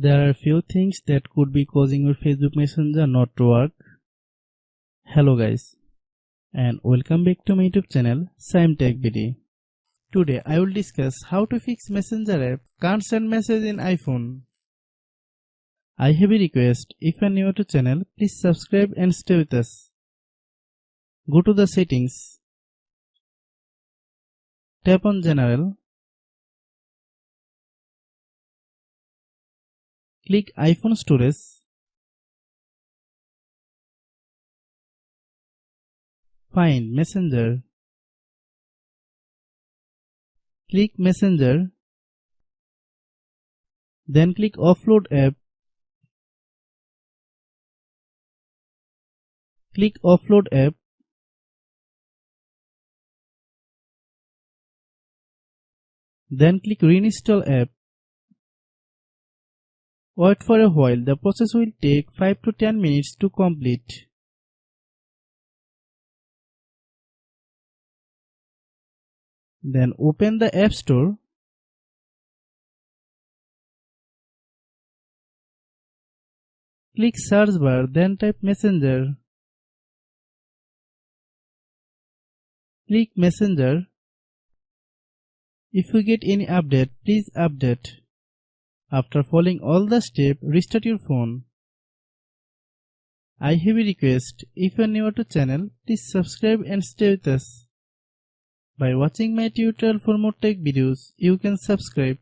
There are few things that could be causing your Facebook Messenger not to work. Hello guys, and welcome back to my YouTube channel Shaem Tech BD. Today I will discuss how to fix Messenger app can't send message in iPhone. I have a request, if you are new to channel, please subscribe and stay with us. Go to the settings. Tap on General. Click iPhone storage. Find Messenger. Click Messenger. Then click Offload app. Click Offload app. Then click Reinstall app. Wait for a while, the process will take 5 to 10 minutes to complete. Then open the App Store. Click search bar, then type Messenger. Click Messenger. If you get any update, please update. After following all the steps, restart your phone. I have a request, if you are new to channel, please subscribe and stay with us. By watching my tutorial for more tech videos, you can subscribe.